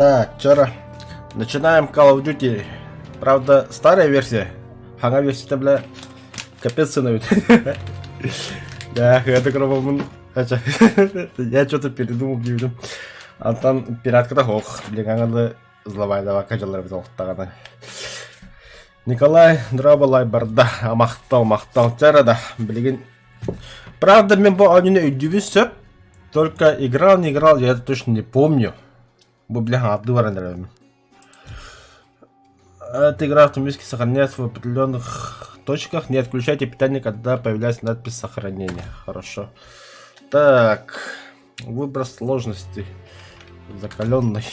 Так, вчера начинаем Call of Duty. Правда, старая версия. Ага, версия-то, бля, капец становится. Да, это кровом. Я что-то передумал, видим. Антон пиратка ох, блин, зловай, давай, каждый раз тагана. Николай Драбалай барда, махтал, вчера, да, блин. Правда, мне был один удивился, только играл, не играл, я это точно не помню. Бля, наверное. Эта игра автоматически сохраняется в определенных точках. Не отключайте питание, когда появляется надпись сохранения. Хорошо. Так. Выбор сложности. Закаленный.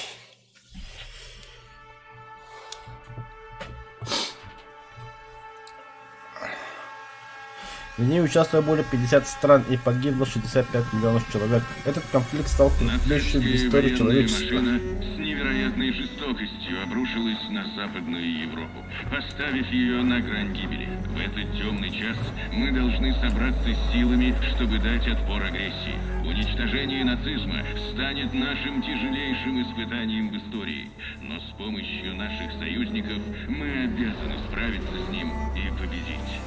В ней участвовало более 50 стран и погибло 65 миллионов человек. Этот конфликт стал крупнейшим в истории человечества. С невероятной жестокостью обрушилась на Западную Европу, поставив ее на грань гибели. В этот темный час мы должны собраться с силами, чтобы дать отпор агрессии. Уничтожение нацизма станет нашим тяжелейшим испытанием в истории. Но с помощью наших союзников мы обязаны справиться с ним и победить.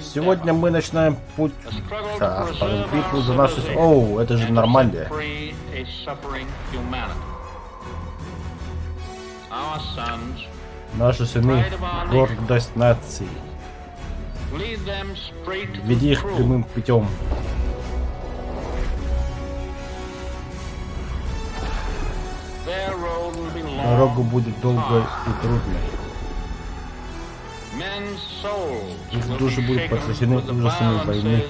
Сегодня мы начинаем путь битву за наши... Оу, это же Нормандия. Наши сыны — гордость нации. Веди их прямым путем. Дорога будет долгой и трудной. Их души будут потрясены ужасами войны.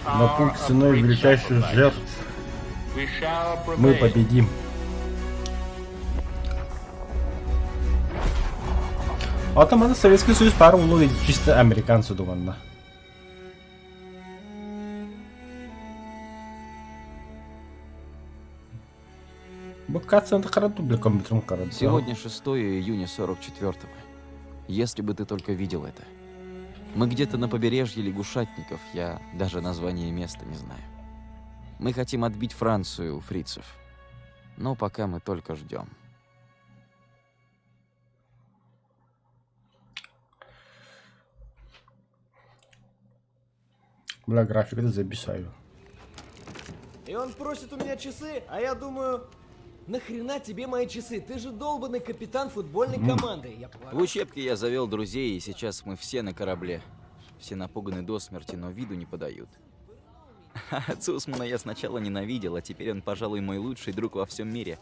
Но путь ценой величайших жертв мы победим. А там это Советский Союз пару уловить чисто американцы, думаю. Сегодня 6 июня 44-го. Если бы ты только видел это. Мы где-то на побережье лягушатников, я даже название места не знаю. Мы хотим отбить Францию у фрицев. Но пока мы только ждем. Бля, график это забесаю. И он просит у меня часы, а я думаю... Нахрена тебе мои часы? Ты же долбанный капитан футбольной команды. В учебке я завел друзей, и сейчас мы все на корабле. Все напуганы до смерти, но виду не подают. Цусмана я сначала ненавидел, а теперь он, пожалуй, мой лучший друг во всем мире.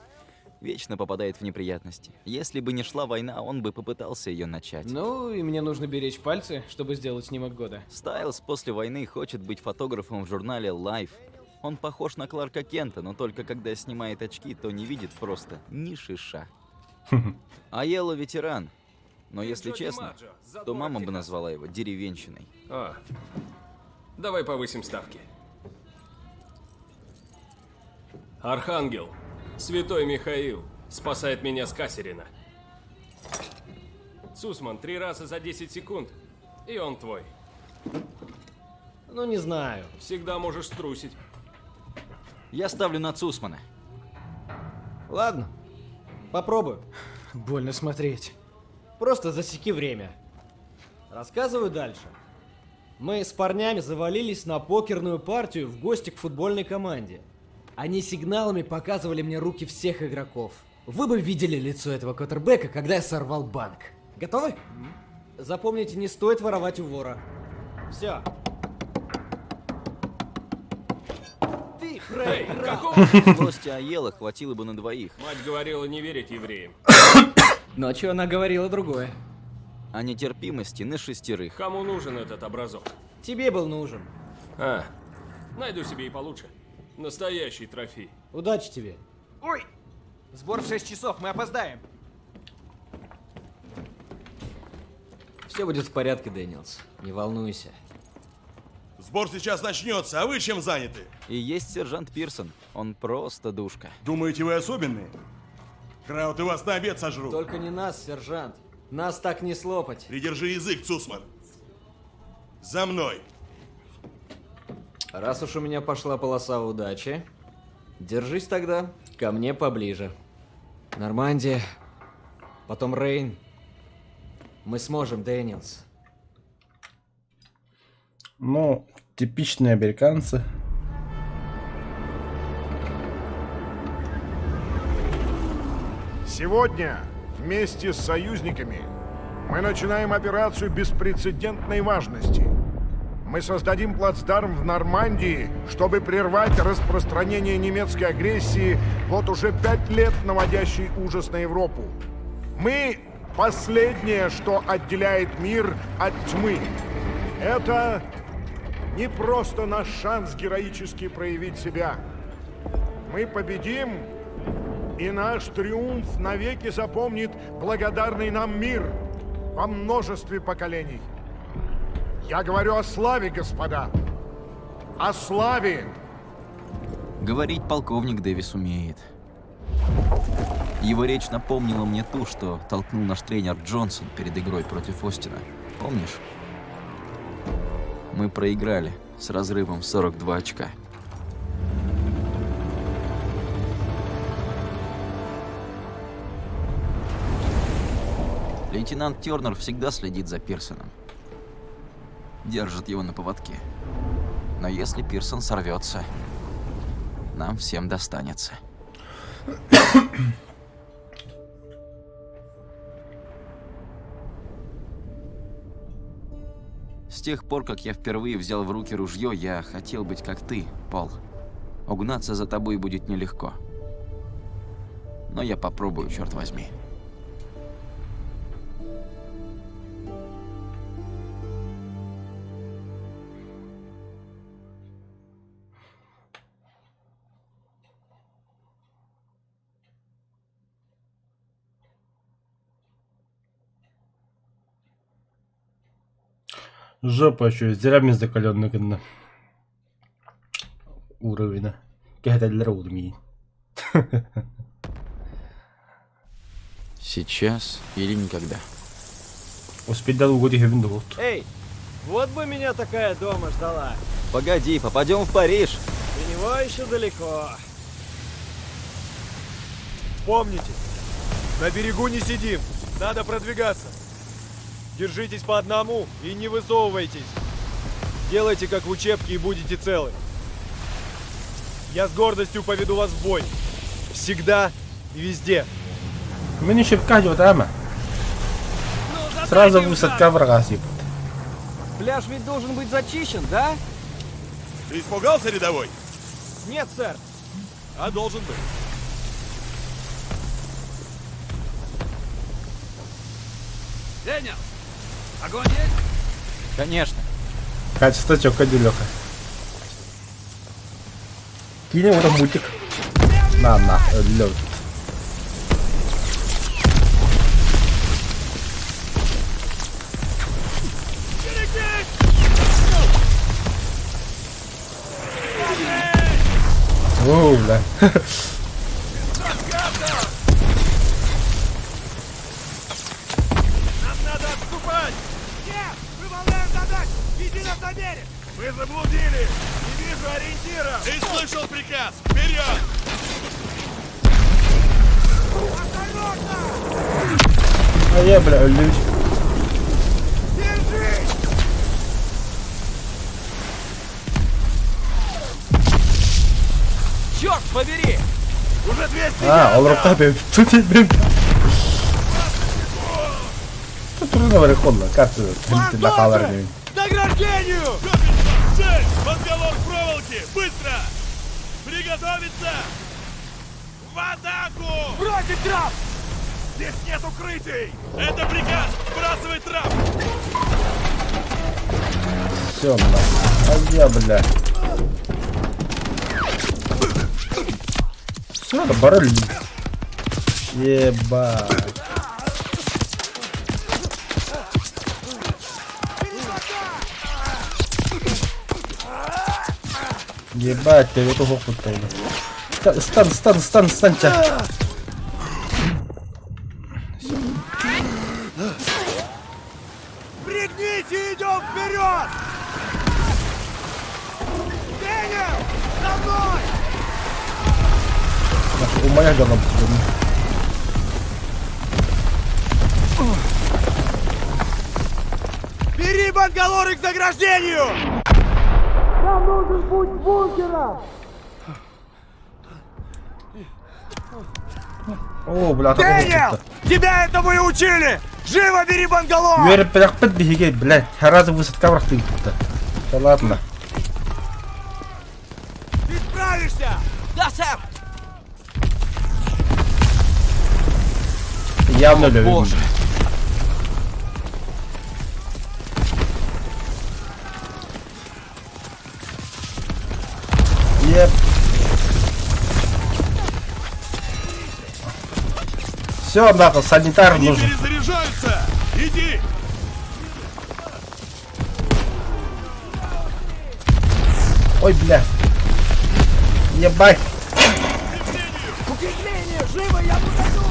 Вечно попадает в неприятности. Если бы не шла война, он бы попытался ее начать. Ну, и мне нужно беречь пальцы, чтобы сделать снимок года. Стайлз после войны хочет быть фотографом в журнале Life. Он похож на Кларка Кента, но только когда снимает очки, то не видит просто ни шиша. Айелло ветеран. Но если честно, то мама бы назвала его деревенщиной. О, давай повысим ставки. Архангел, святой Михаил, спасает меня с Кассерина. Цусман 3 раза за 10 секунд, и он твой. Ну, не знаю. Всегда можешь струсить. Я ставлю на Цусмана. Ладно, попробую. Больно смотреть. Просто засеки время. Рассказываю дальше. Мы с парнями завалились на покерную партию в гости к футбольной команде. Они сигналами показывали мне руки всех игроков. Вы бы видели лицо этого квотербека, когда я сорвал банк. Готовы? Запомните, не стоит воровать у вора. Все. Эй, какого? Злости Айелло хватило бы на двоих. Мать говорила не верить евреям. Ночью она говорила другое. А нетерпимости на 6. Кому нужен этот образок? Тебе был нужен. А, найду себе и получше. Настоящий трофей. Удачи тебе. Ой! Сбор в 6 часов, мы опоздаем. Все будет в порядке, Дэниелс. Не волнуйся. Сбор сейчас начнется, а вы чем заняты? И есть сержант Пирсон. Он просто душка. Думаете, вы особенные? Краут и вас на обед сожру. Только не нас, сержант. Нас так не слопать. Придержи язык, Цусман. За мной. Раз уж у меня пошла полоса удачи, держись тогда ко мне поближе. Нормандия, потом Рейн. Мы сможем, Дэниелс. Ну, типичные американцы. Сегодня вместе с союзниками мы начинаем операцию беспрецедентной важности. Мы создадим плацдарм в Нормандии, чтобы прервать распространение немецкой агрессии, вот уже 5 лет наводящей ужас на Европу. Мы — последнее, что отделяет мир от тьмы. Это не просто наш шанс героически проявить себя. Мы победим, и наш триумф навеки запомнит благодарный нам мир во множестве поколений. Я говорю о славе, господа. О славе! Говорить полковник Дэвис умеет. Его речь напомнила мне ту, что толкнул наш тренер Джонсон перед игрой против Остина. Помнишь? Мы проиграли с разрывом 42 очка. Лейтенант Тернер всегда следит за Пирсоном. Держит его на поводке. Но если Пирсон сорвется, нам всем достанется. С тех пор, как я впервые взял в руки ружье, я хотел быть как ты, Пол. Угнаться за тобой будет нелегко. Но я попробую, черт возьми. Жопа еще зрями закаленный кында. Уровень. Кehtällä ruumiin. Сейчас или никогда. Успеть долго hyvin tullut. Эй, вот бы меня такая дома ждала. Погоди, попадем в Париж. До него еще далеко. Помните, на берегу не сидим, надо продвигаться. Держитесь по одному и не высовывайтесь. Делайте, как в учебке, и будете целы. Я с гордостью поведу вас в бой. Всегда и везде. Meni шипкать tämä. Сразу высадка врага сип. Пляж ведь должен быть зачищен, да? Ты испугался, рядовой? Нет, сэр. А должен быть. Дэниел, огонь есть? Конечно. Качество чока дюлёка. Кинем это мультик. На, лёд. Оу, бля. Нам надо отступать! Нет! Выполняем задачу! Иди нас на берег! Мы заблудили! Не вижу ориентира! Ты слышал приказ! Вперед! А я, бля, люч. Черт побери! Уже 200 А, он руками. Тут блин. Тут трудно варихонно. Карты на халарне. К награждению! Цель! Подголов проволоки! Быстро! Приготовиться! В атаку! Бросить трап! Здесь нет укрытий! Это приказ! Сбрасывай трап! Все, а я, бля. Все, добрали. Ебать. Ебать, ты вот его путал. Стан, ча. Пригните, идем вперед! Дэниел, за мной! У моя голова. Бери бангалоры к заграждению! О, бля, Дэниел! Тебя этому и учили! Живо бери бангалор! Юрий, пряхпет беги, блядь. Раза высадка враг ты тут. Да ладно. Ты справишься! Да, сэр! Явно любим. Боже. Еп. Все, нахуй, санитар Они нужен. перезаряжаются! Иди! Ой, бля. Ебать. Укрепление! Живо, я подойду!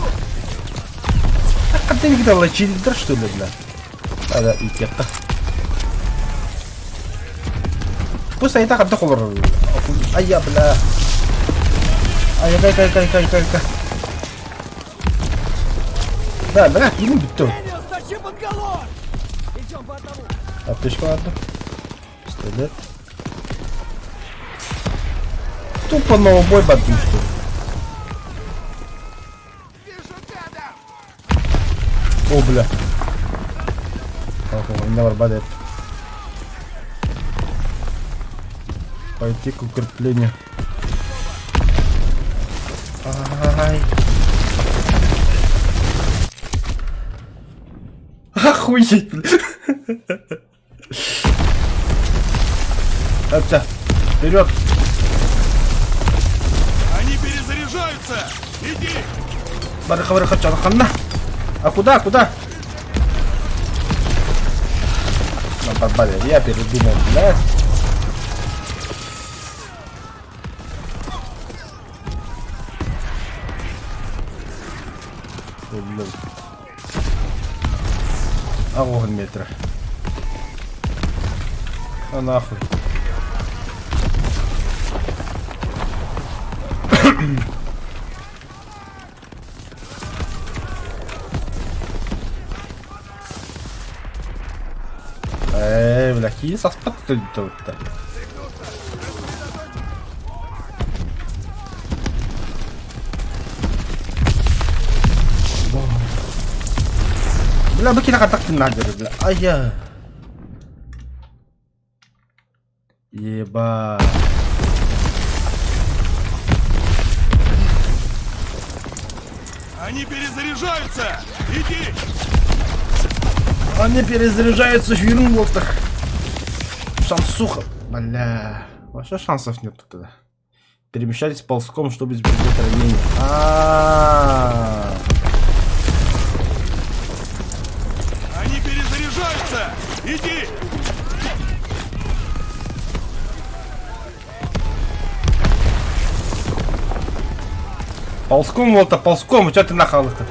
А ты никогда лечили, да что ли, бля? Надо идти. Пусть они так отдохнут. Ай, я, бля. Ай, кай. Да, бля, не будет то. Дэниел, стащи бангалор! Идем по одному! Аптечка, ладно. Пистолет. Тупо новобой бату, что ли? Вижу гада! О, бля. Ого, у меня арбалет. Пойти к укреплению. Ай. Охуеть, бля. Опля, вперед. Они перезаряжаются! Иди! Барахавара хочу, ханна. А куда? На барбаре, я передумал, блядь. Ой, блядь. Огонь метра. А нахуй. Бля, какие соспаты-то. Бля, баки так надо, бля. Ай-я. Еба. Они перезаряжаются! Иди! Они перезаряжаются в ерунботах. Шансуха. Бля. Вообще шансов нет тогда. Перемещайтесь ползком, чтобы избежать ранения. Они перезаряжаются! Иди! Ползком, Волта, ползком. Чё ты нахал-то?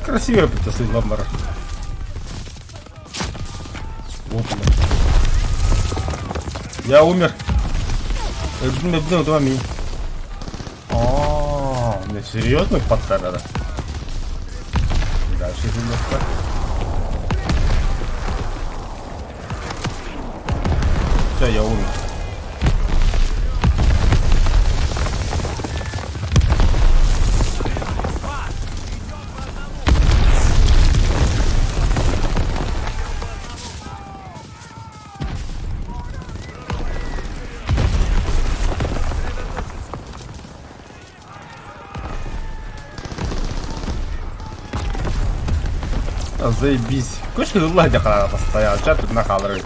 Красивая птица ламбара. Опа. Я умер. Я вами. Мне серьезно пацан надо. Дальше немножко. Все, я умер. заебись. Кошки тут лагерь постоял, что тут нахалры.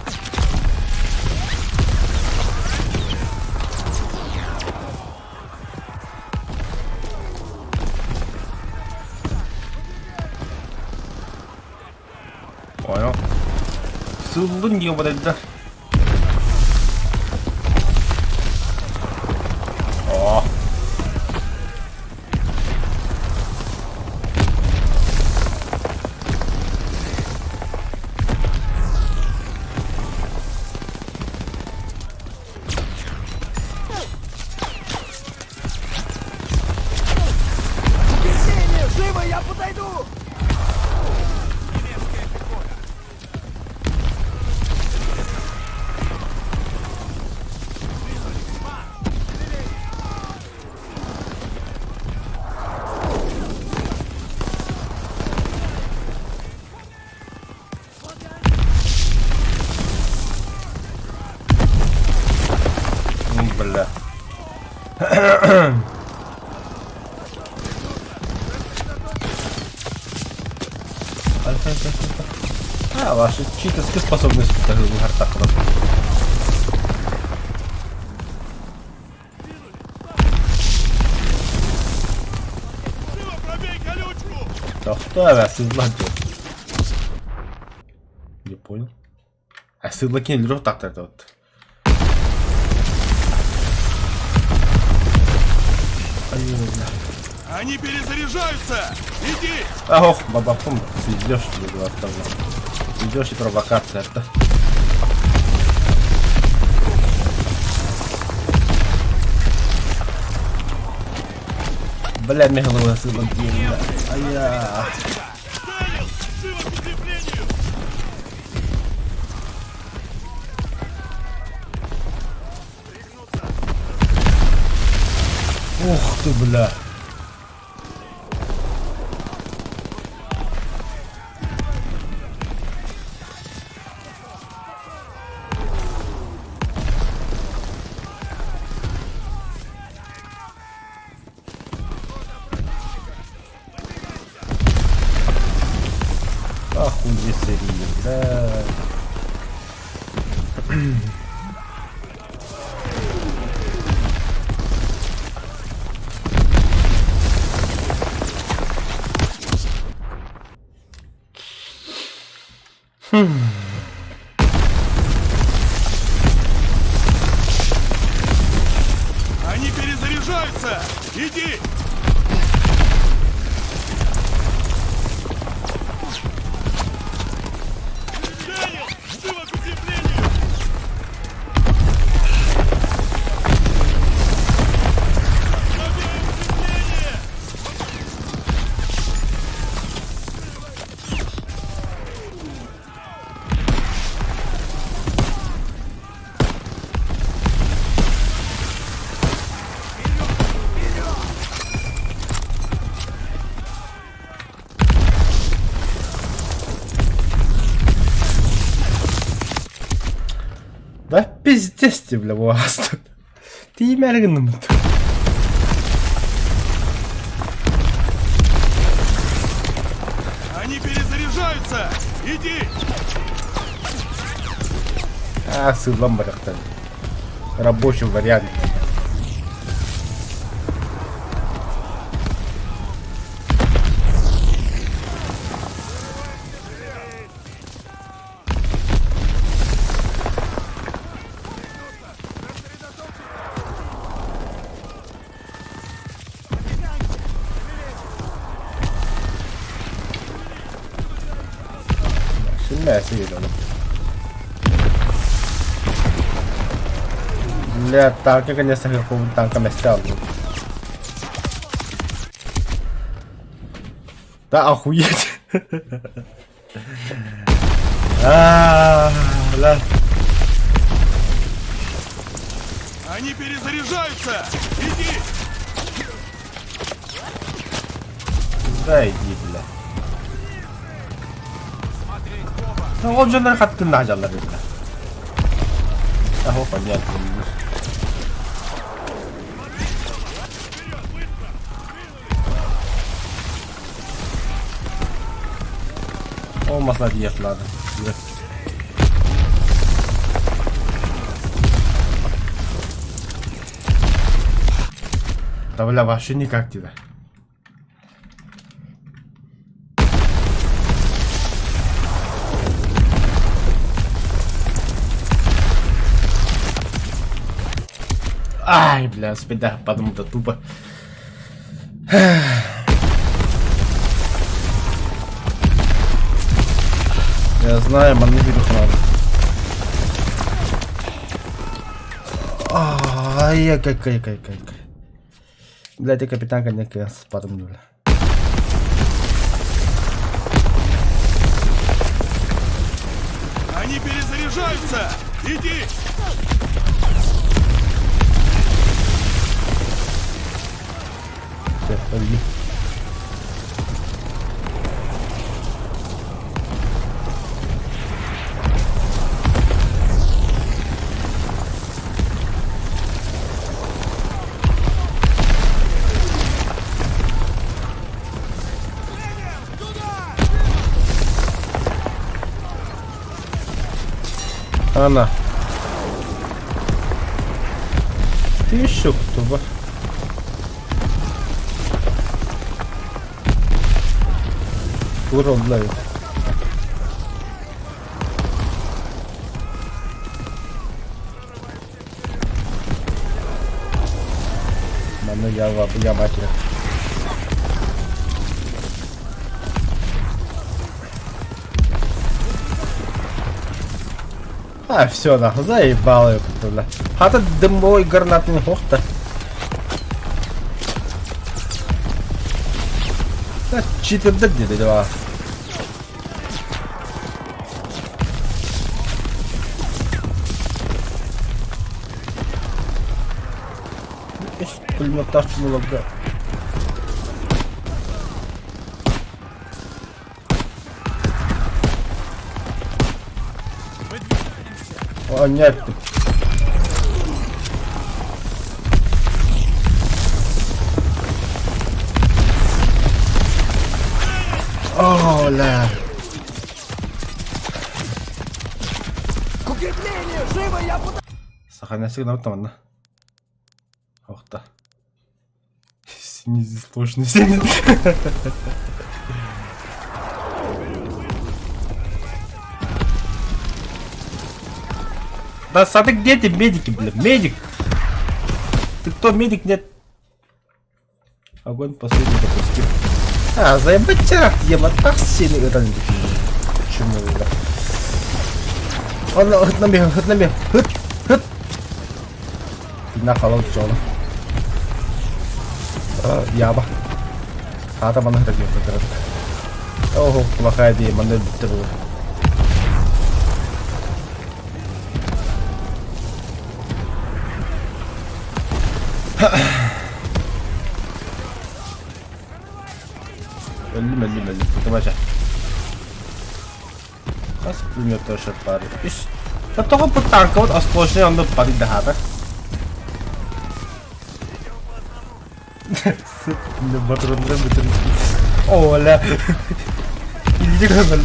Понял. Сулун не подойдет. О. Живо, я подойду! Бля. А, ваши читерские способности даже в гартах просто. Живо, пробей колючку! Да что я седлаки? Не понял. А седлаки не лежат так-то это вот. Они перезаряжаются! Иди! Ох, бабахум, идешь тебе было тоже. Идешь и провокация это. Бля, мне голова седлаки, бля. Ай-я. Дэниел, живо к укреплению! Ух ты, бля. Охуеть, бля. Они перезаряжаются! Иди! Дэниел, живо к укреплению! Пробей укрепление! Да пиздец тебе, бля, у вас тут. Ты имяргным тут. Они перезаряжаются! Иди! А, седлом барахтан. Рабочий вариант. Сильная сила. Бля, танки, конечно, какого танка стял. Да охуеть. Бля. Они перезаряжаются! Иди! Да иди, бля. Ну он же на хатты нажал, бля. Ого, понятно. Olmasına diyet ладно. Да бля, вообще никак тебя. Ай, бля, спида, подумал-то тупо. Я знаю, маневрировать надо. Ай, какая. Бля, ты капитан, конечно, я подумал. Они перезаряжаются! Иди! Все, пойди. Она. Ты еще кто бы? Урон ловит. Мама, я матери. А, все, нахуй, заебал ее как-то, бля. Хата дымовой гранатный хох-то. Да, читер да где-то, да. Пулемет тащил, да. О, нет. О, ля. Сохраняй сигнал там, да? Ох да. Снизу сложно сильно. Да, Сады, где ты, медики, бля? Медик! Ты кто, медик? Нет. Огонь последний допустил. А, заебать тебя, еба, так сильно это не почему, бля? Он набил. На холод зона. Яба. А там она градиет, Ого, плохая идея, манель битвы. Melli. Давай же. Kas punya тоже парит. Иш. Да того по танка вот осложнее он парит да хата. Не патрон не битер. Оля. Иди ка мел.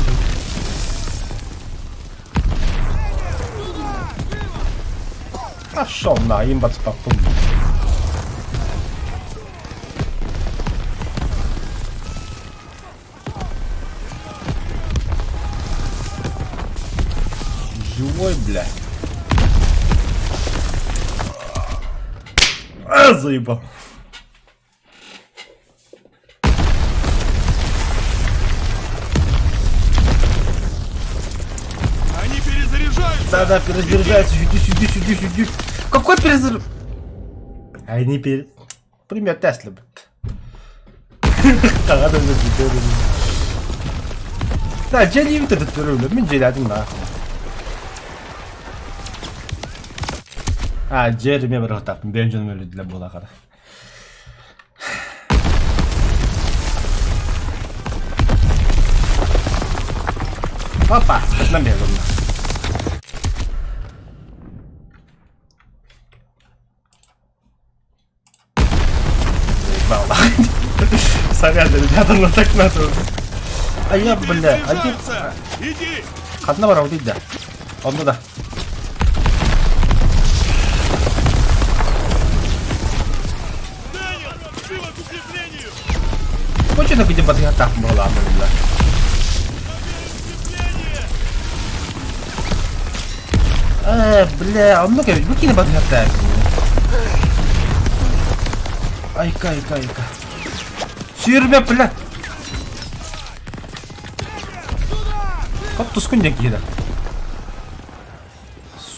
А шо на им бац папум. Живой, бля. А, заебал. Они перезаряжаются! Да, перезаряжаются. Сюди. Какой перезаряд? Они Пример Тесла, блядь. Да, Джелли вот этот руль, мне Джелли один нахуй. А, Джерри мне брат, Бенджин мне для Булахара. Опа, это на меня. Заебало. Сорян, ребята, но так надо. А я, бля, один... Перезаряжаться! Иди! Одного раунда, да. Он туда. Дэниел, живо к укреплению! Почему где подготовка была, бля? Бля, он много ведь выкинь подготовку. Айка. Сирме, бля. Как тут скунья кида?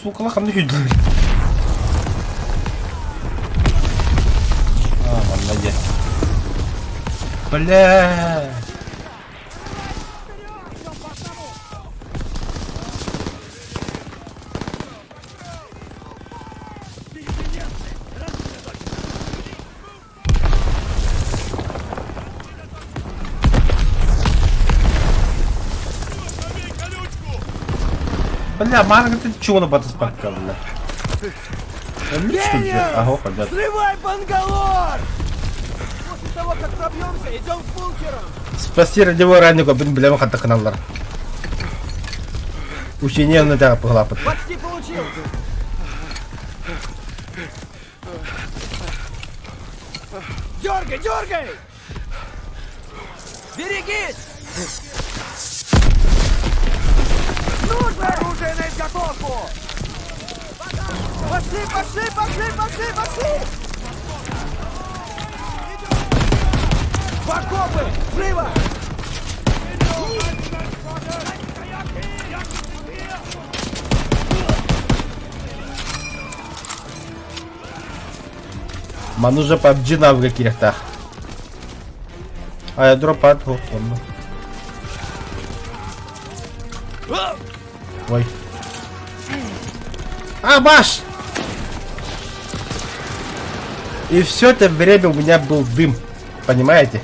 Сука, лахан видел. Молодец. Бля. Бля, Марга, ты чего на батаспака, бля? Ага, понятно. Срывай бангалор! После того, как пробьемся, идем к бункерам! Спаси ради его раннего, бля, мы хата каналлар. Учение на тебя поглапать. Почти получил! Дергай! Берегись! Нужно оружие на изготовку! Пошли! В окопы! Живо! Man уже PUBG в каких-то. А я дропат, вот он. Ой. А, баш! И все это время у меня был дым. Понимаете?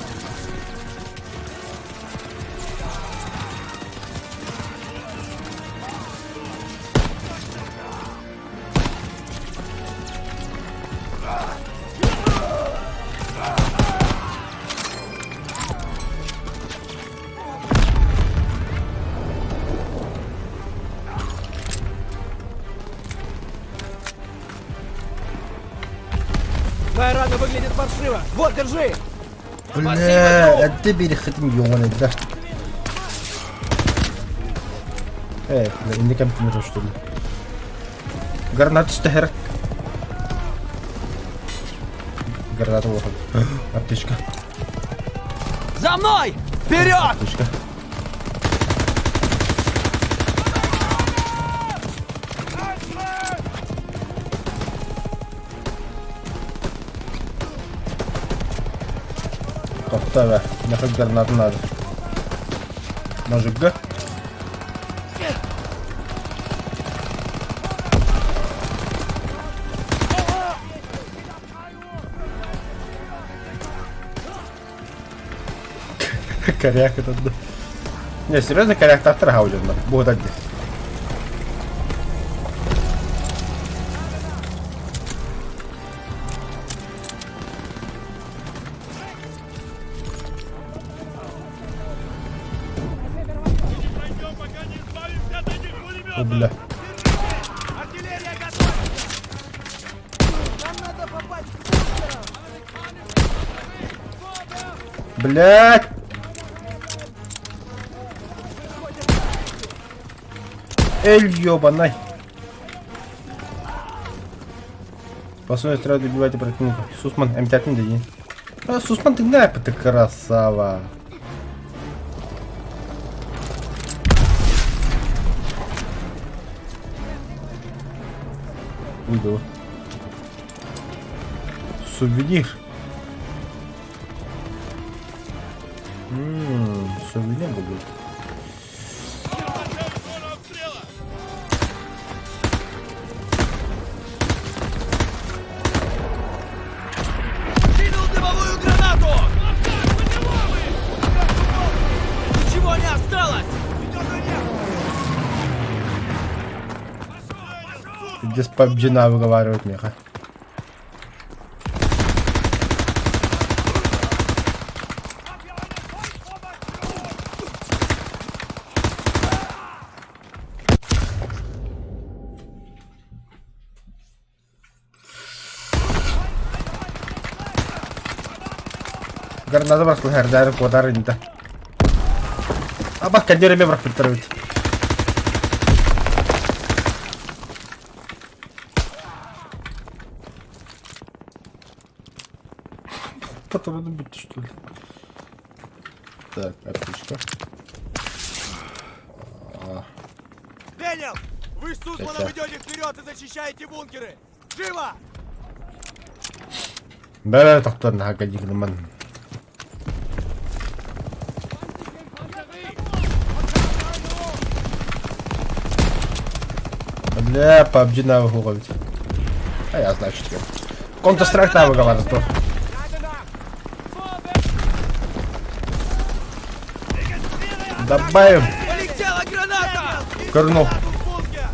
Твоя рана выглядит паршиво! Вот, держи! Бля, ты бери хотим ёбаный, да. Бля, не компьютер, что ли? Гранату стер. Гранату выход. Аптечка. За мной! Вперед! Аптечка. Тоқтава, нахуй гранату надо. Может, Г? Коряк этот, да. Не, серьезно, коряк так торгал, будет один. Пройдем, пока не избавимся от этих пулеметов! О, бля. Артиллерия готова! Нам надо попасть к Блять! Эль ёбаный. Способность сразу добивать противника. Сусман, М5 да. А, Сусман, ты на ты красава. Уйду. Сувенир. Сувенир будет. Зона обстрела! Кинул дымовую гранату! Ничего не осталось! Здесь PUBG выговаривают меха. Granada bırakın her daim kodar indi. Bak kendi yerime bırak bir evet. Patladım bitti что ли. Так, отлично. Дэниел! Вы с Сузманом Сейчас. идете вперед и защищаете бункеры! Живо! Böyle toktan hakka yıkılman. Бля, PUBG на выгул ведь. А я значит я. Counter-Strike на выговаривает то. Добавим. Полетела граната! Кырнул. В бункер!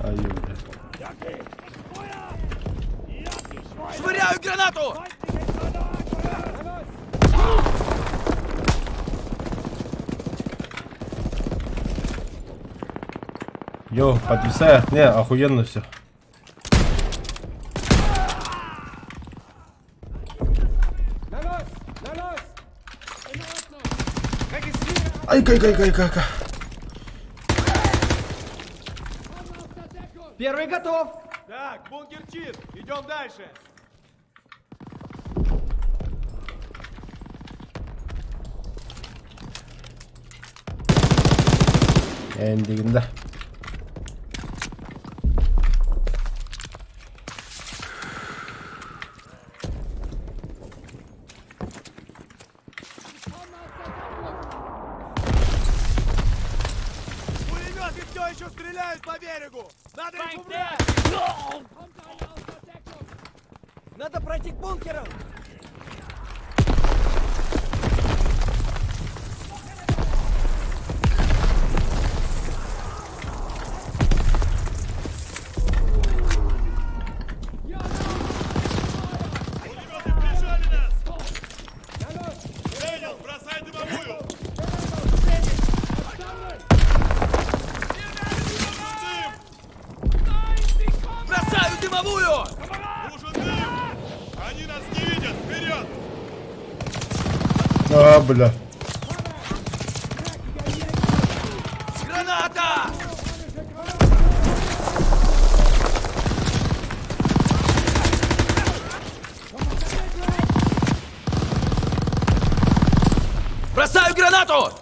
Ай, бля. Швыряю гранату! Йо, подвисая. Не, охуенно все. Ай, кай. Первый готов! Так, бункер чист. Идем дальше. Endiginde. Пулеметы все еще стреляют по берегу! Надо их убрать! Надо пройти к бункерам! Пулеметы прижали нас! Дэниел, бросай дымовую! Бросаю дымовую! Нужен дым! Они нас не видят! Вперед! А, бля. Граната! Бросаю гранату!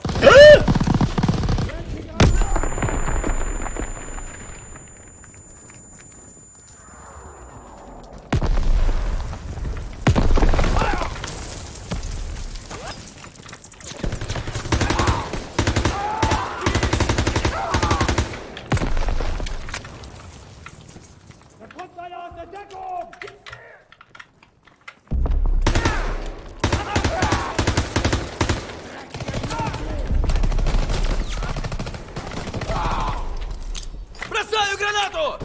Бросаю гранату!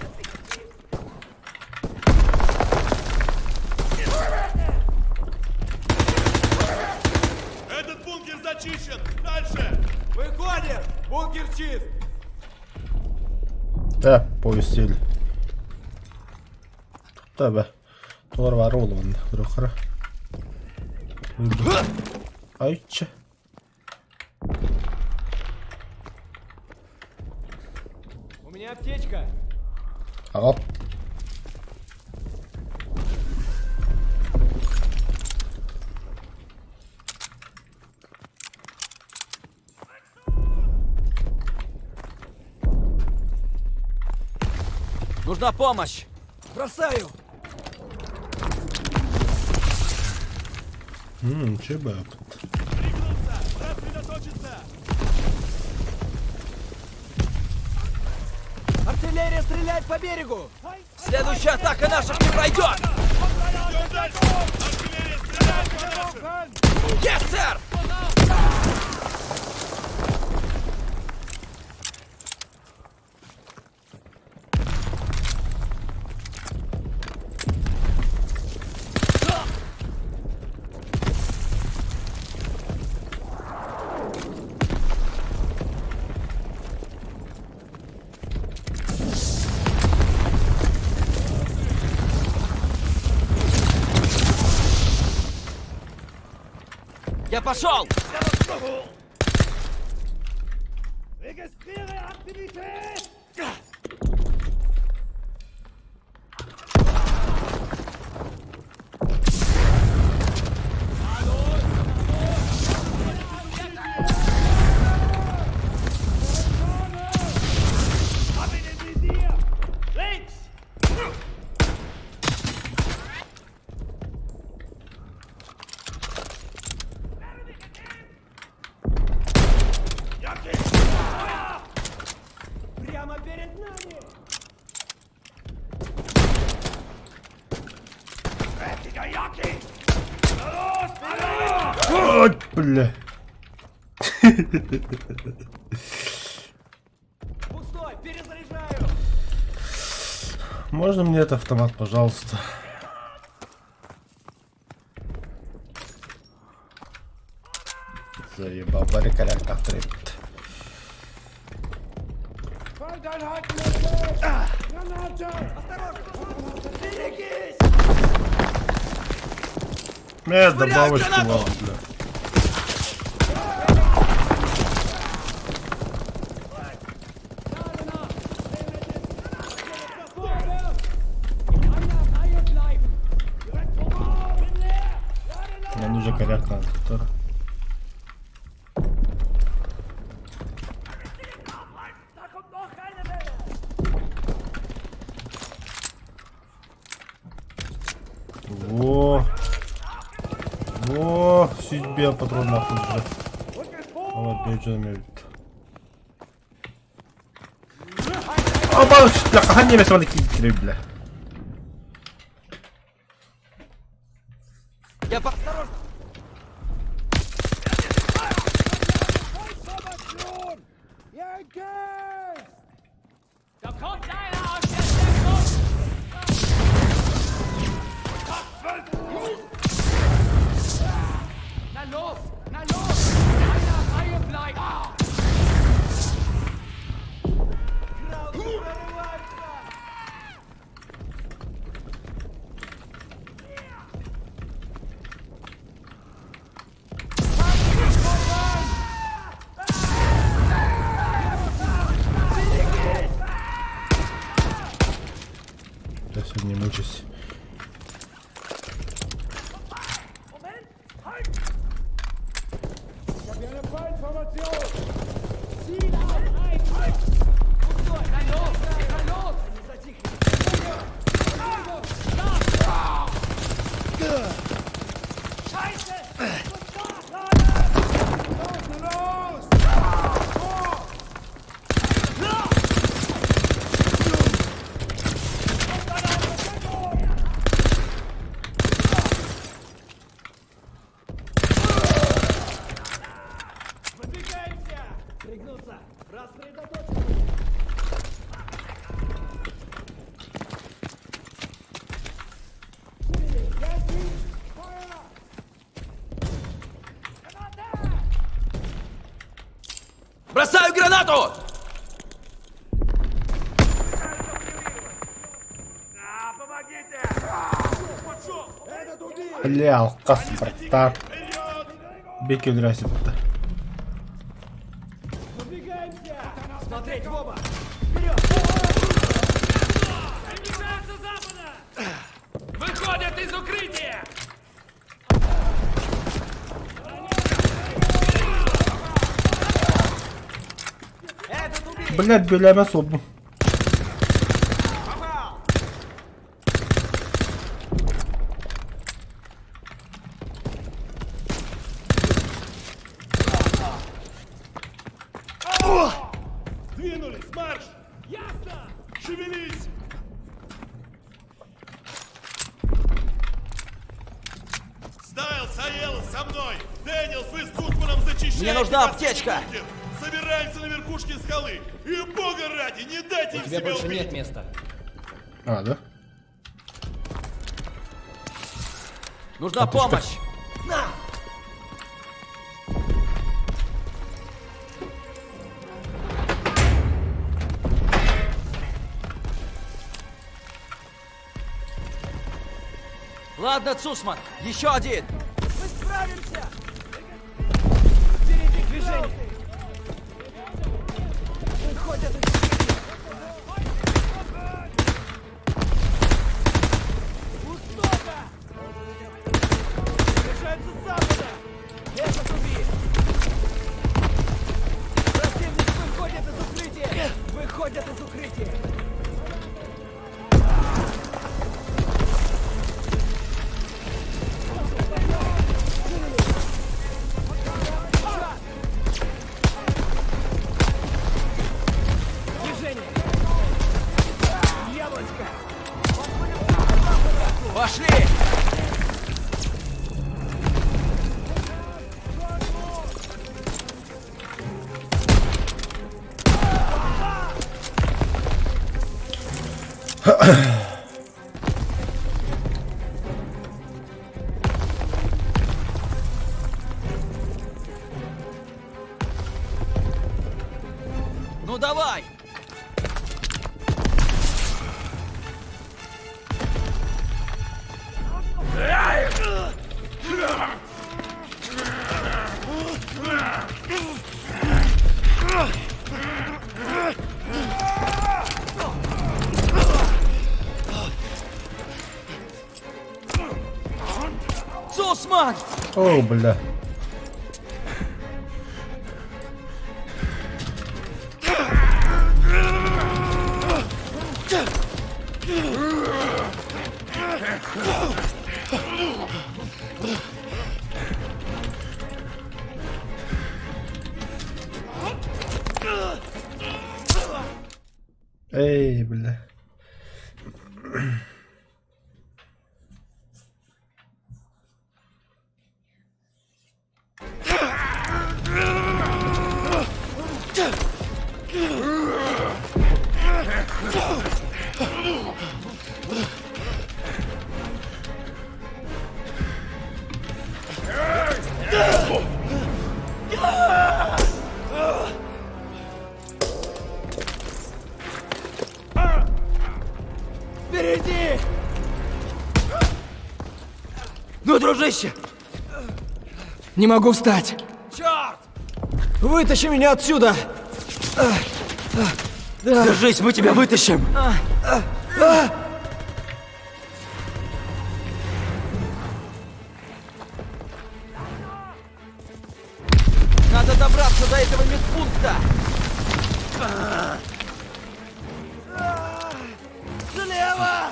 Этот бункер зачищен! Дальше! Выходим! Бункер чист! Повесили. Tabi. Doğru var oğlum onda. Yukarı. Ayça. У меня аптечка! Hop. Нужна помощь! Бросаю! Чебак. Рассредоточиться! Артиллерия стреляет по берегу! Следующая атака наших не пройдет! Идем дальше! Артиллерия стреляет! Yes, сэр! Я пошел! Прямо перед нами! Ой, бля. Пустой, перезаряжаю! Можно мне этот автомат, пожалуйста? Заебал, барикаряк авторит. Добавочку вам, бля. Мне нужен коряк на который. Во, себе патрон нахуй же. Вот, бежим. Оба, бля, ага, не смотри, какие бля. Я по... Я сегодня не мучусь. Бросаю гранату! Бля, алкас, братан. Беги, удрайся, братан. Смотреть в оба! Выходят из укрытия! Блять, беляем особо. Двинулись, марш! Ясно! Шевелись! Стайлз, Саел, со мной! Дэниелс, вы с Цусманом зачищаете! Мне нужна последний аптечка! бункер! Собираемся на верхушке скалы! И бога ради, не дайте им Тебе себя больше убить! нет места. А, да? Нужна ты что? помощь! Ладно, Цусман, еще один! Пошли! Ну давай! Цусман! О, бля. Эй, бля. Впереди! Ну, дружище! Не могу встать! Черт! Вытащи меня отсюда! Держись, мы тебя вытащим! Надо добраться до этого медпункта! Слева!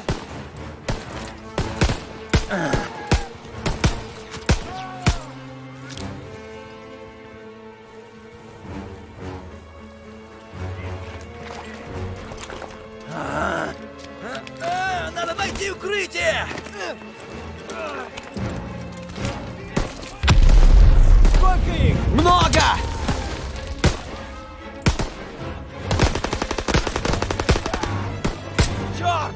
Надо найти укрытие! Сколько их? Много! Черт!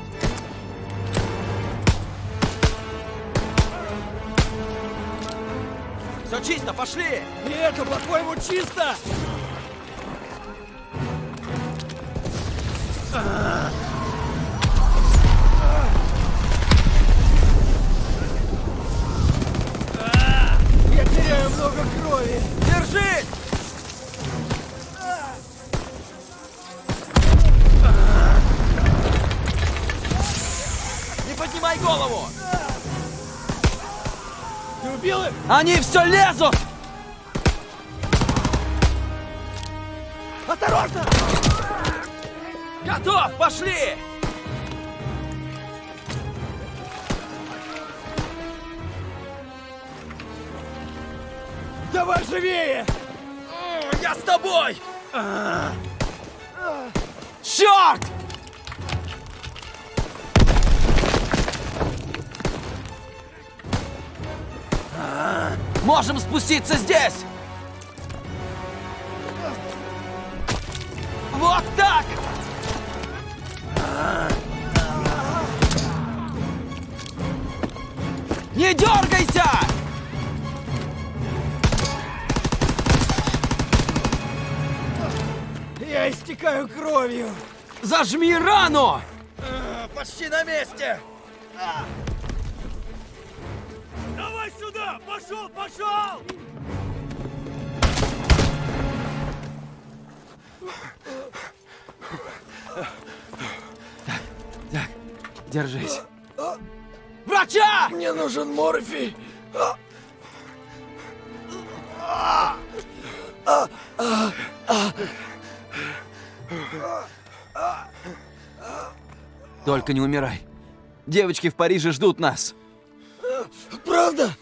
Все чисто, пошли! И это, по-твоему, чисто? Я теряю много крови. Держись! Не поднимай голову! Ты убил их? Они все лезут! Осторожно! Готов, пошли! Давай живее! Я с тобой! Черт! Можем спуститься здесь! Вот так! Не дергайся! Я истекаю кровью. Зажми рану! Почти на месте. Давай сюда! Пошел, пошел! Держись. Врача! Мне нужен морфий. Только не умирай. Девочки в Париже ждут нас. Правда?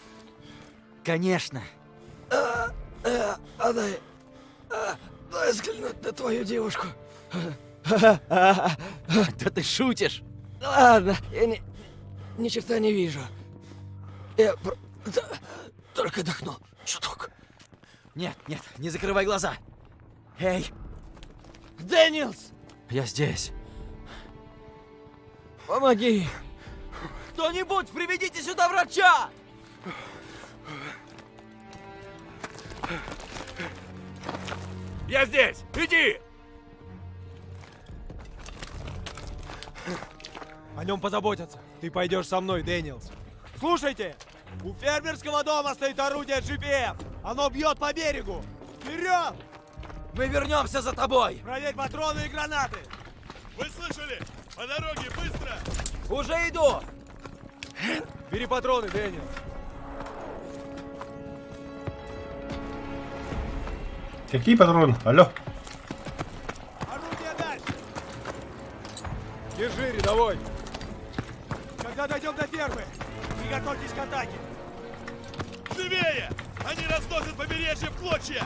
Конечно. Дай взглянуть на твою девушку. Да ты шутишь. Ладно, я ни черта не вижу. Я только дохну чуток. Нет, нет, не закрывай глаза. Эй, Дэниелс, я здесь. помоги. Кто-нибудь, приведите сюда врача! Я здесь! Иди! О нем позаботятся. Ты пойдешь со мной, Дэниелс. Слушайте! У фермерского дома стоит орудие GPF. Оно бьет по берегу. Вперед! Мы вернемся за тобой! Проверь патроны и гранаты. Вы слышали? По дороге, быстро! Уже иду! Бери патроны, Дэниелс. Какие патроны? Алло. Орудие дальше. Держи, рядовой. Когда дойдем до фермы, приготовьтесь к атаке. Живее! Они разносят побережье в клочья!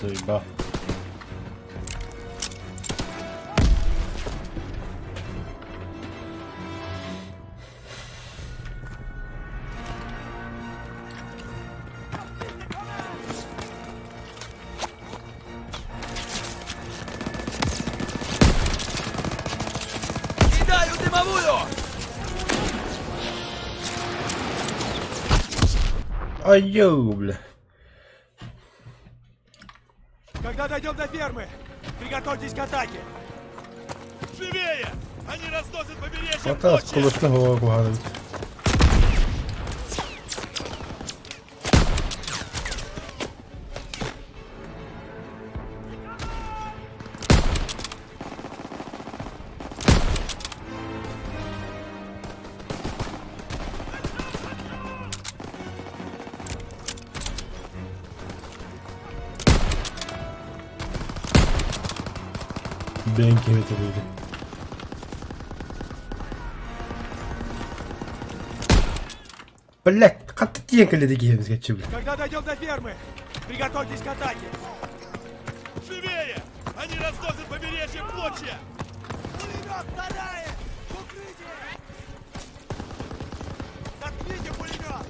Заебал. Кидаю дымовую! Ай-ё, бля. Когда дойдем до фермы, приготовьтесь к атаке. Живее! Они разносят побережье в Хватає з клочья! колишнього погадують. Беньки это люди. Блять, қатты теңкілі дегеніміз кетші, бля. Когда дойдем до фермы, приготовьтесь к атаке. Живее! Они разносят побережье в клочья! Пулемет, вторая! Укрытие! Заткните пулемет!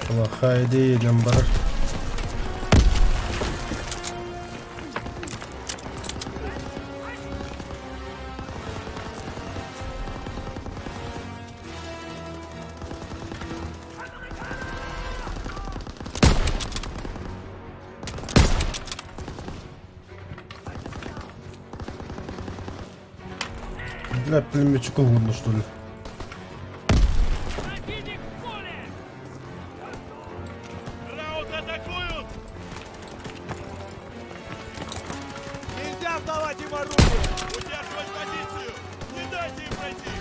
Плохая идея, наоборот. Для пулеметчиков годно, что ли? Раут атакуют! Нельзя сдавать им оружие! Удерживать позицию! Не дайте им пройти!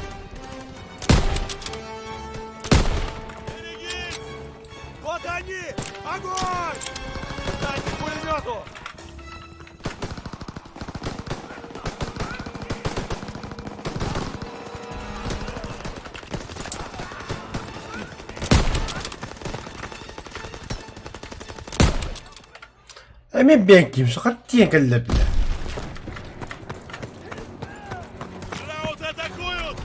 Берегись! Вот они! Огонь! Дайте к пулемету! Emin ben kim? Şu katiyen kelle bile. Раут атакуют!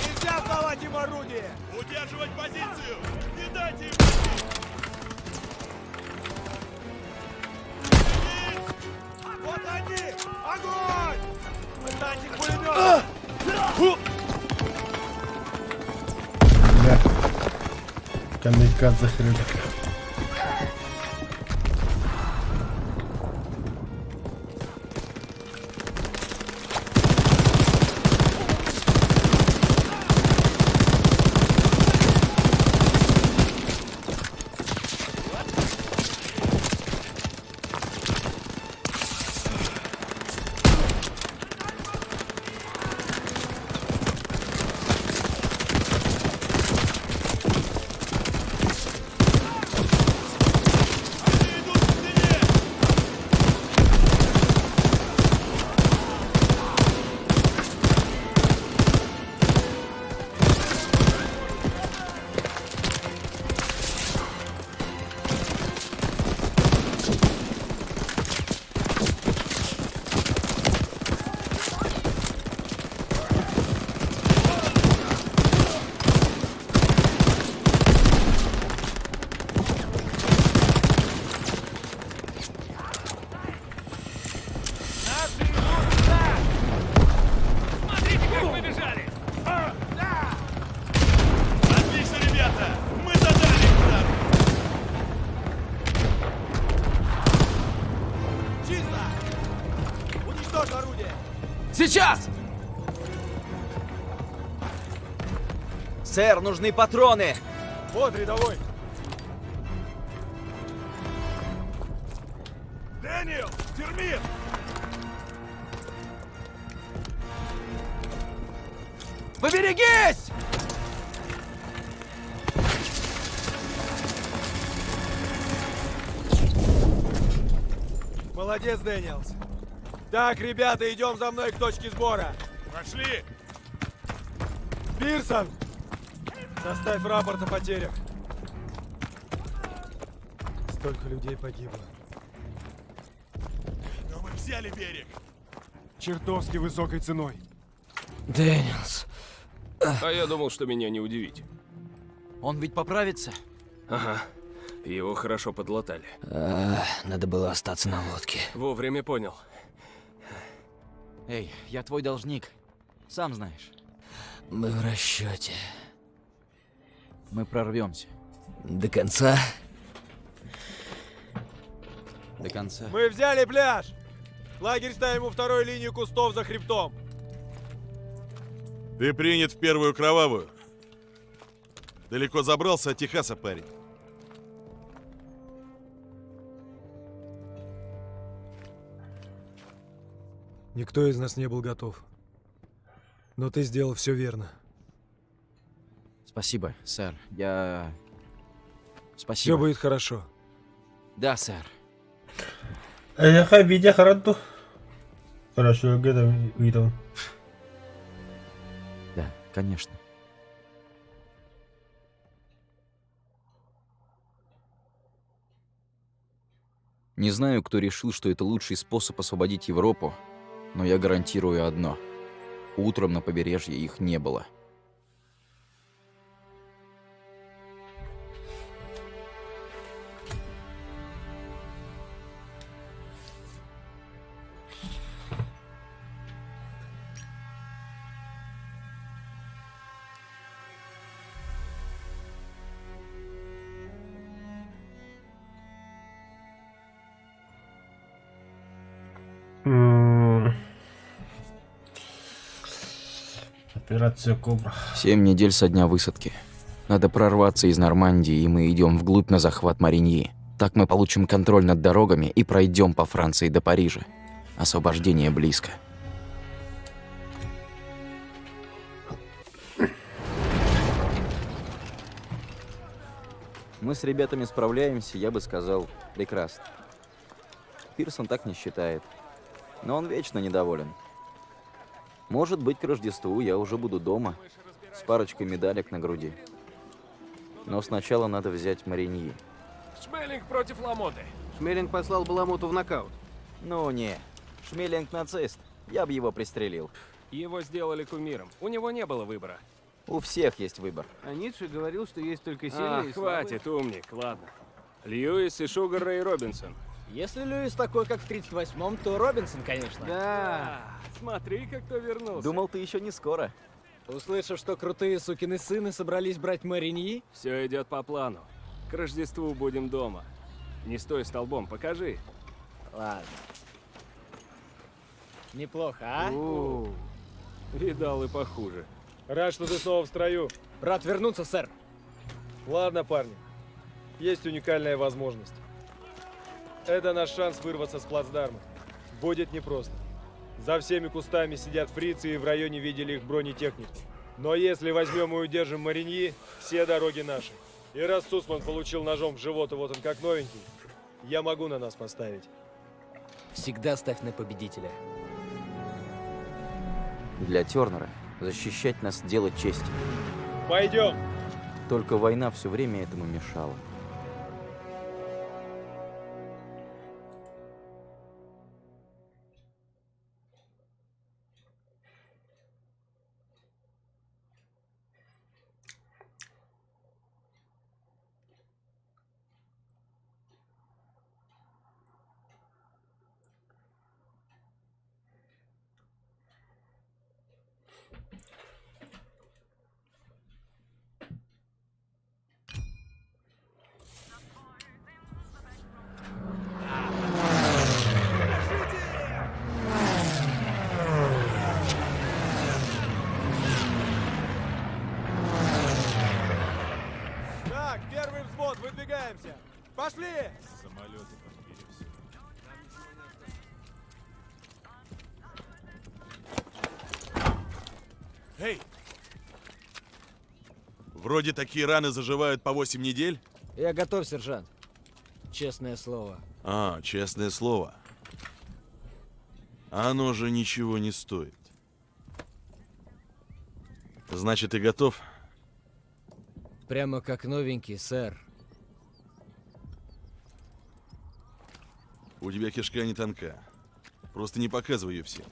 Нельзя сдавать им орудие! Удерживать позицию! Не дайте им пройти! Берегись! Вот они! Огонь! Дайте к пулемету! Bile. Kamikaze hırı. Они идут к стене! Наши идут туда! Смотрите, как побежали! Отлично, ребята! Мы задали их удар! Чисто! Уничтожь орудие! Сейчас! Сэр, нужны патроны! Вот, рядовой. Дэниел! Термит! Поберегись! Молодец, Дэниелс. Так, ребята, идем за мной к точке сбора. Пошли! Пирсон! Составь рапорт о потерях. Столько людей погибло. Но мы взяли берег! Чертовски высокой ценой. Дэниелс. А я думал, что меня не удивить. Он ведь поправится? Ага. Его хорошо подлатали. Надо было остаться на лодке. Вовремя понял. Эй, я твой должник. Сам знаешь. Мы в расчете. Мы прорвемся. До конца? До конца. Мы взяли пляж! Лагерь ставим у второй линии кустов за хребтом. Ты принят в первую кровавую. Далеко забрался от Техаса, парень. Никто из нас не был готов. Но ты сделал все верно. Спасибо, сэр. Я... Все Спасибо. будет хорошо. Да, сэр. Эх, видя хорошо. Хорошо, где-то видел. Да, конечно. Не знаю, кто решил, что это лучший способ освободить Европу, но я гарантирую одно. Утром на побережье их не было. Операция Кобра. 7 недель со дня высадки. Надо прорваться из Нормандии, и мы идем вглубь на захват Мариньи. Так мы получим контроль над дорогами и пройдем по Франции до Парижа. Освобождение близко. Мы с ребятами справляемся, я бы сказал, прекрасно. Пирсон так не считает. Но он вечно недоволен. Может быть, к Рождеству я уже буду дома, с парочкой медалек на груди. Но сначала надо взять Мариньи. Шмелинг против Ламоты. Шмелинг послал Баламоту в нокаут. Ну не, Шмелинг нацист, я бы его пристрелил. Его сделали кумиром. У него не было выбора. У всех есть выбор. А Ницше говорил, что есть только Хватит, умник, ладно. Льюис и Шугар Рэй Робинсон. Если Льюис такой, как в 38-м, то Робинсон, конечно. Да. Смотри-ка, кто вернулся. Думал, ты еще не скоро. Услышав, что крутые сукины сыны собрались брать Мариньи, Все идет по плану. К Рождеству будем дома. Не стой столбом, покажи. ладно. Неплохо, а? Видал и похуже. Рад, что ты снова в строю. Рад вернуться, сэр. Ладно, парни. Есть уникальная возможность. Это наш шанс вырваться с плацдарма. Будет непросто. За всеми кустами сидят фрицы, и в районе видели их бронетехнику. Но если возьмем и удержим Мариньи, все дороги наши. И раз Сусман получил ножом в живот, и вот он как новенький, я могу на нас поставить. Всегда ставь на победителя. Для Тернера защищать нас — дело чести. Пойдем! Только война все время этому мешала. Так, первый взвод, выдвигаемся! Пошли! Эй! Вроде такие раны заживают по 8 недель. Я готов, сержант. Честное слово. А, честное слово. Оно же ничего не стоит. Значит, ты готов? Прямо как новенький, сэр. У тебя кишка не тонка. Просто не показывай ее всем.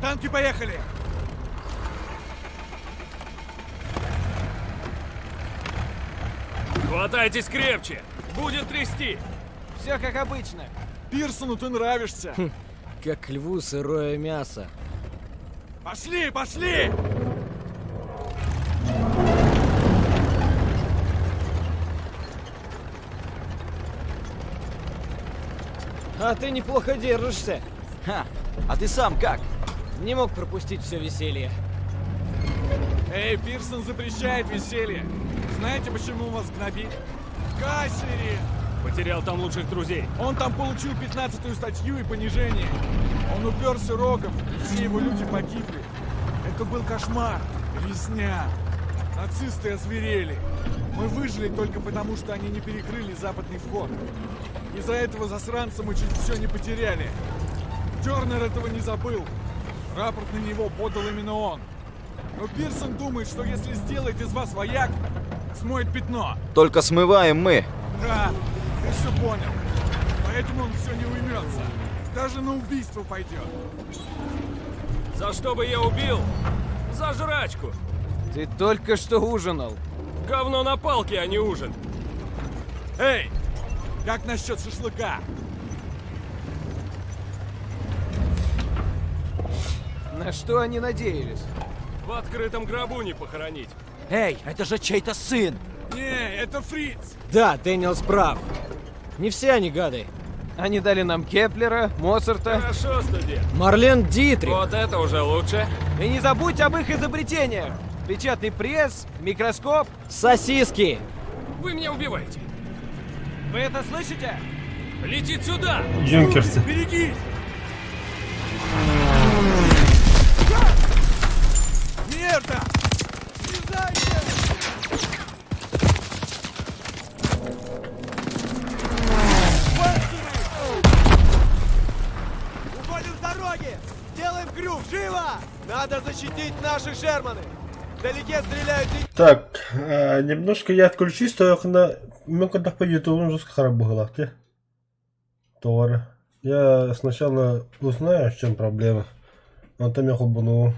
Танки поехали! Хватайтесь крепче! Будет трясти! Все как обычно. Пирсону ты нравишься! Как льву сырое мясо. Пошли, пошли! А ты неплохо держишься. Ха! А ты сам как? Не мог пропустить все веселье. Эй, Пирсон запрещает веселье! Знаете, почему вас гнобит? Кассери! Потерял там лучших друзей. Он там получил 15-ю статью и понижение. Он уперся рогом, и все его люди погибли. Это был кошмар, резня. Нацисты озверели. Мы выжили только потому, что они не перекрыли западный вход. Из-за этого засранца мы чуть все не потеряли. Тернер этого не забыл. Рапорт на него подал именно он. Но Пирсон думает, что если сделает из вас вояк, смоет пятно. Только смываем мы. Да, ты все понял. Поэтому он все не уймется. Даже на убийство пойдет. За что бы я убил? За жрачку! Ты только что ужинал. Говно на палке, а не ужин. Эй, как насчет шашлыка? На что они надеялись? В открытом гробу не похоронить. Эй, это же чей-то сын! Не, это Фриц. Да, Дэниелс прав. Не все они гады. Они дали нам Кеплера, Моцарта. Хорошо, студент. Марлен Дитрих. Вот это уже лучше. И не забудь об их изобретениях. Печатный пресс, микроскоп, сосиски. Вы меня убиваете. Вы это слышите? Летит сюда. Юнкерсы. Берегись! Мерта! Слезайте! Уходим с дороги! Делаем крюк! Живо! Надо защитить наши Шерманы! Вдалеке стреляют и... Так, немножко я отключусь, то мы когда по ютубу жестко храббыло. Товары. Я сначала узнаю, в чем проблема. А там я хубану.